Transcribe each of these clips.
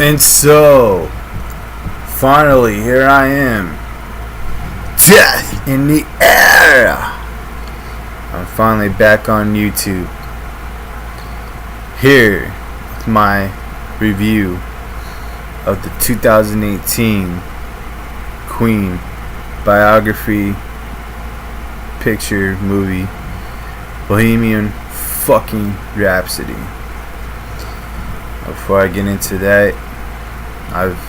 And so, finally, here I am. Death in the air! I'm finally back on YouTube. Here with my review of the 2018 Queen biography picture movie, Bohemian fucking Rhapsody. Before I get into that, I've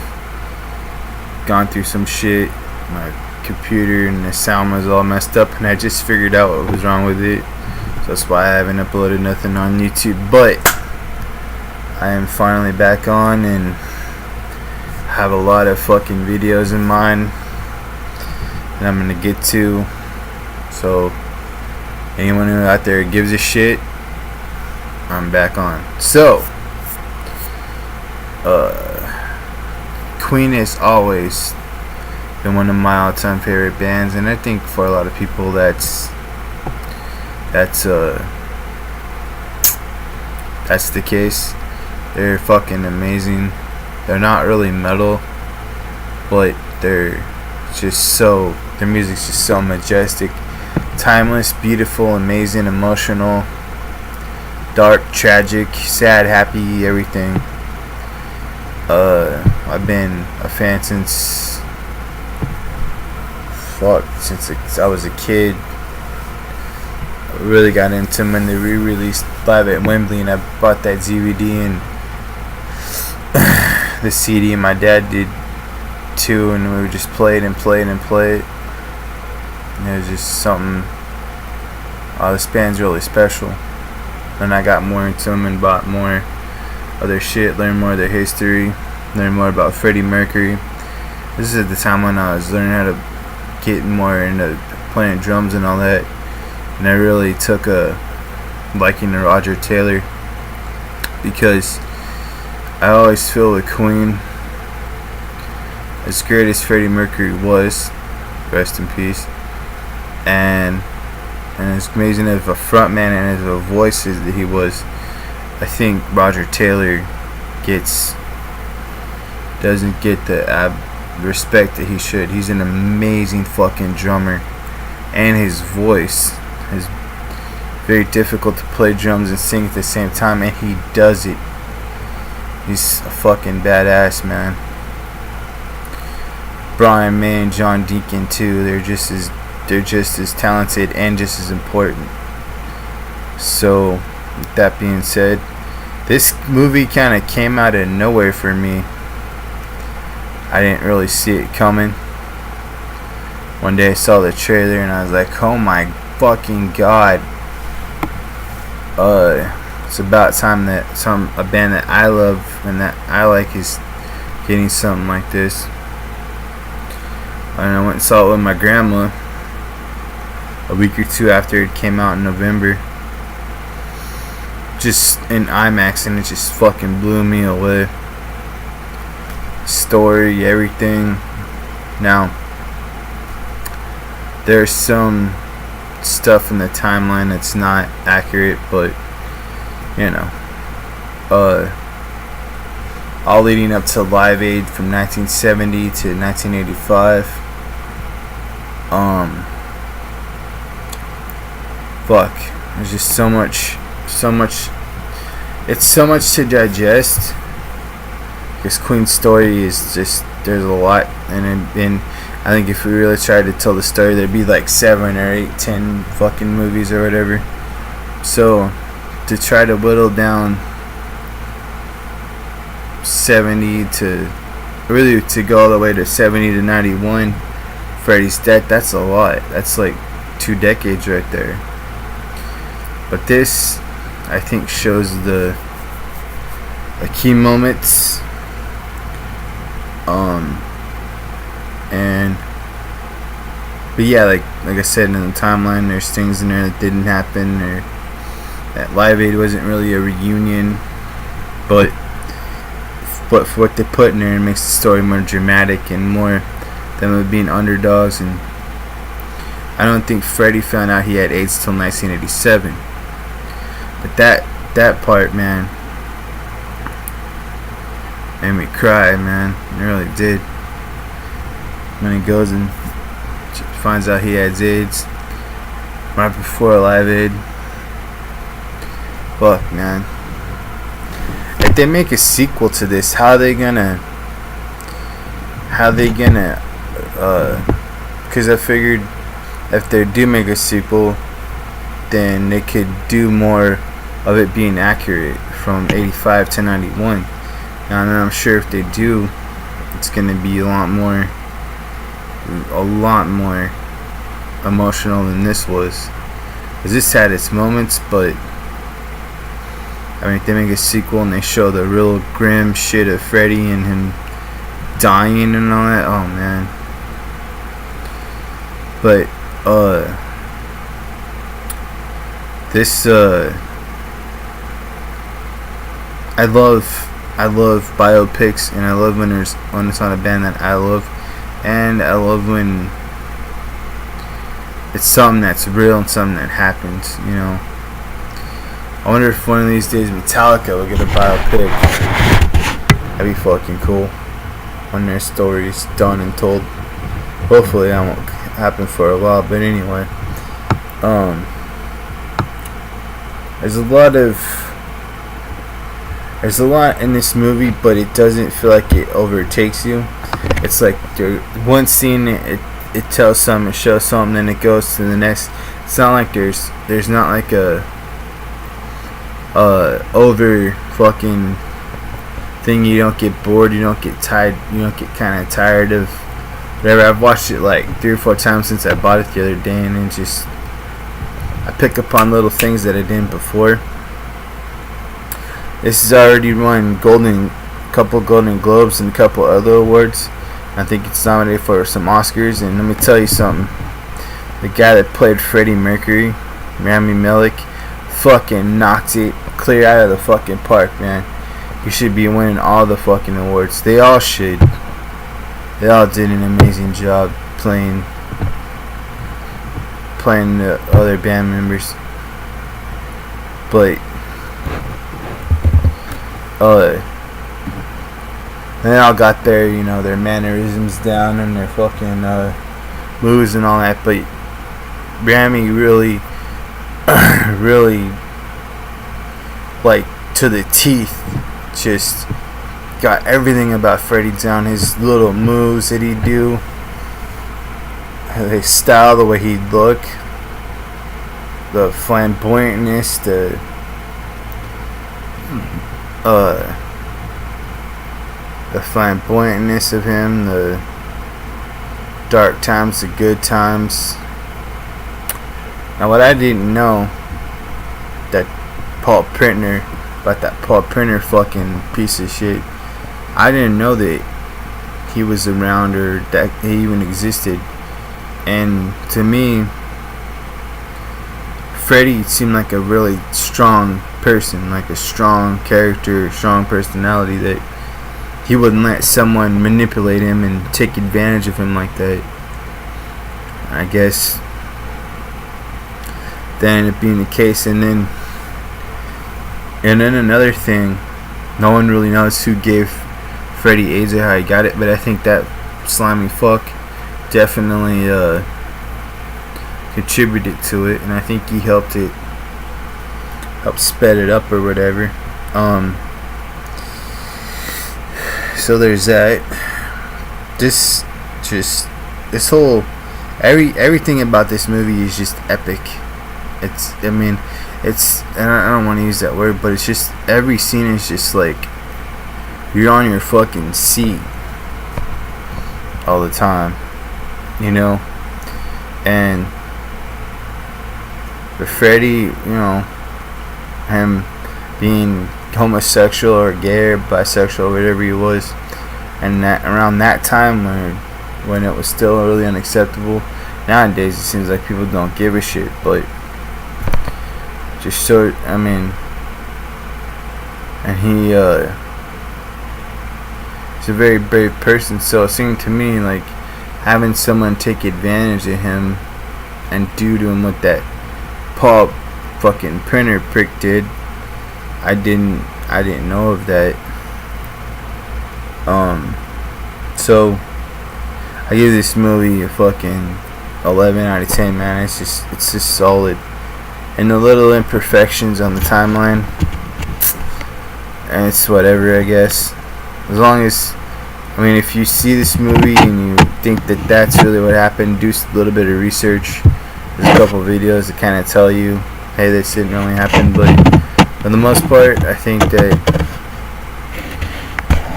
gone through some shit. My computer and the sound was all messed up, and I just figured out what was wrong with it. So that's why I haven't uploaded nothing on YouTube. But I am finally back on and have a lot of fucking videos in mind that I'm gonna get to. So anyone who out there gives a shit, I'm back on. So Queen has always been one of my all-time favorite bands, and I think for a lot of people that's the case. They're fucking amazing. They're not really metal, but their music's just so majestic, timeless, beautiful, amazing, emotional, dark, tragic, sad, happy, everything. I've been a fan since I was a kid. I really got into them when they re-released live at Wembley, and I bought that DVD and the CD, and my dad did too, and we would just play it and play it and play it. And it was just something. This band's really special. And I got more into them and bought more other shit, learned more of their history, learned more about Freddie Mercury. This is at the time when I was learning how to get more into playing drums and all that, and I really took a liking to Roger Taylor, because I always feel with Queen, as great as Freddie Mercury was, rest in peace, and as amazing of a frontman and as a voice as that he was, I think Roger Taylor doesn't get the respect that he should. He's an amazing fucking drummer, and his voice is very difficult to play drums and sing at the same time, and he does it. He's a fucking badass, man. Brian May and John Deacon too. They're just as talented and just as important. So, with that being said, this movie kind of came out of nowhere for me. I didn't really see it coming. One day I saw the trailer and I was like, oh my fucking god. It's about time that a band that I love and that I like is getting something like this. And I went and saw it with my grandma a week or two after it came out in November, just in IMAX, and it just fucking blew me away. Story, everything. Now, there's some stuff in the timeline that's not accurate, but you know, all leading up to Live Aid from 1970 to 1985. There's just so much. It's so much to digest. This Queen's story is just, there's a lot, and I think if we really tried to tell the story, there'd be like 7 or 8, 10 fucking movies or whatever. So to try to whittle down 70 to go all the way to 70 to 91 Freddie's death, that's a lot. That's like 2 decades right there. But this, I think, shows the key moments, but yeah, like I said, in the timeline, there's things in there that didn't happen, or that Live Aid wasn't really a reunion, but for what they put in there, it makes the story more dramatic and more them being underdogs. And I don't think Freddie found out he had AIDS till 1987. But that part, man, made me cry, man. It really did. When he goes and finds out he has AIDS right before Live Aid. Fuck, man. If they make a sequel to this, how they gonna because I figured if they do make a sequel, then they could do more of it being accurate from 85 to 91. Now, and I'm sure if they do, it's gonna be a lot more emotional than this was. Because this had its moments, but I mean, if they make a sequel and they show the real grim shit of Freddy and him dying and all that, oh man. But this I love biopics, and I love when it's on a band that I love, and I love when it's something that's real and something that happens, you know. I wonder if one of these days Metallica will get a biopic. That'd be fucking cool. When their story's done and told. Hopefully that won't happen for a while, but anyway. There's a lot in this movie, but it doesn't feel like it overtakes you. It's like one scene, it tells something, it shows something, then it goes to the next. It's not like there's not like a over fucking thing. You don't get bored, you don't get tired, you don't get kind of tired of whatever. I've watched it like 3 or 4 times since I bought it the other day, and it just, I pick up on little things that I didn't before. This has already won couple Golden Globes and a couple other awards. I think it's nominated for some Oscars. And let me tell you something, the guy that played Freddie Mercury, Rami Malek, fucking knocked it clear out of the fucking park, man. He should be winning all the fucking awards. They all should. They all did an amazing job playing the other band members. But they all got their, you know, their mannerisms down and their fucking moves and all that. But Rami really like to the teeth just got everything about Freddy down. His little moves that he'd do, his style, the way he'd look, the flamboyantness, the flamboyantness of him, the dark times, the good times. Now, what I didn't know about that Paul Printer fucking piece of shit, I didn't know that he was around or that he even existed. And to me, Freddy seemed like a really strong person, like a strong character, strong personality, that he wouldn't let someone manipulate him and take advantage of him like that. I guess that ended up being the case. And then another thing, no one really knows who gave Freddy AIDS or how he got it, but I think that slimy fuck definitely contributed to it, and I think he helped sped it up or whatever. So there's that. This whole everything about this movie is just epic. And I don't want to use that word, but it's just, every scene is just like you're on your fucking seat all the time, you know. And for Freddy, you know, him being homosexual or gay or bisexual or whatever he was, and that around that time when it was still really unacceptable. Nowadays it seems like people don't give a shit, but just so, I mean, and he's a very brave person, so it seemed to me like having someone take advantage of him and do to him what that Paul fucking Printer prick did. I didn't know of that. So I give this movie a fucking 11 out of 10, man. It's just solid. And the little imperfections on the timeline, and it's whatever, I guess. As long as, I mean, if you see this movie and you think that that's really what happened, do a little bit of research. There's a couple videos that kind of tell you, hey, this didn't really happen. But for the most part, I think that,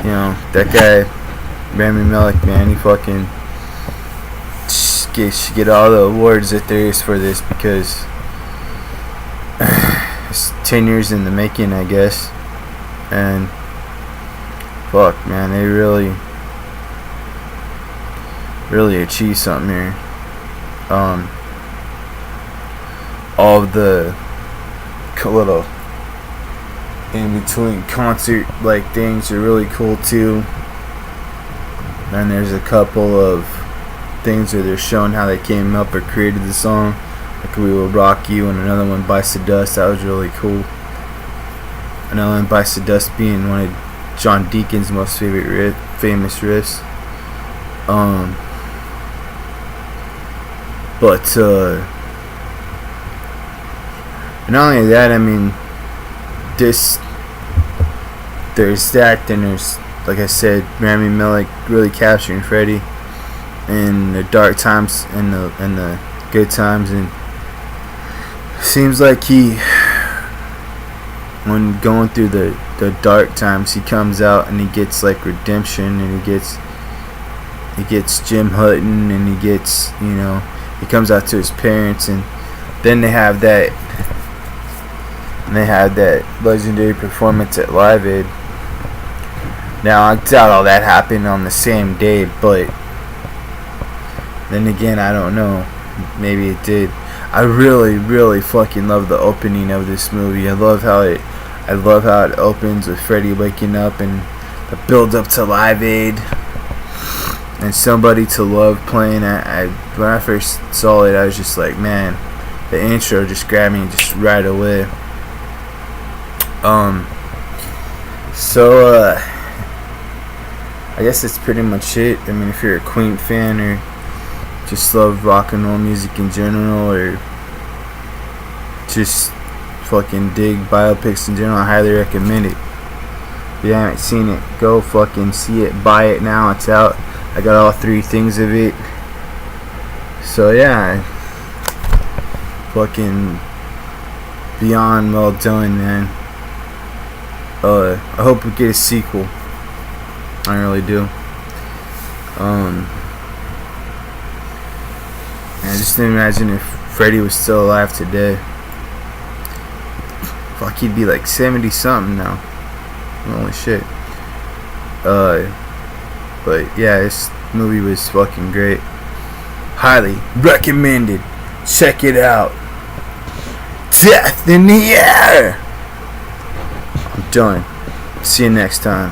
you know, that guy, Rami Malek, man, he fucking should get all the awards that there is for this, because it's 10 years in the making, I guess. And fuck, man, they really achieved something here. All of the little in between concert like things are really cool too. And there's a couple of things where they're showing how they came up or created the song, like We Will Rock You, and another one, Bites the Dust. That was really cool. Another one, Bites the Dust, being one of John Deacon's most famous riffs. But not only that, I mean, there's that, then there's, like I said, Rami Malek really capturing Freddie in the dark times and the good times. And seems like he, when going through the dark times, he comes out and he gets like redemption, and he gets Jim Hutton, and he gets, you know, he comes out to his parents, and then they have that legendary performance at Live Aid. Now, I doubt all that happened on the same day, but then again, I don't know. Maybe it did. I really fucking love the opening of this movie. I love how it opens with Freddie waking up and the build up to Live Aid and Somebody to Love playing. When I first saw it, I was just like, man, the intro just grabbed me just right away. So I guess that's pretty much it. I mean, if you're a Queen fan or just love rock and roll music in general, or just fucking dig biopics in general, I highly recommend it. If you haven't seen it, go fucking see it. Buy it now, it's out. I got all 3 things of it. So yeah, fucking beyond well done, man. I hope we get a sequel. I really do. And just imagine if Freddie was still alive today. Fuck, he'd be like 70 something now. Holy shit. But yeah, this movie was fucking great. Highly recommended. Check it out. Death in the air. I'm done. See you next time.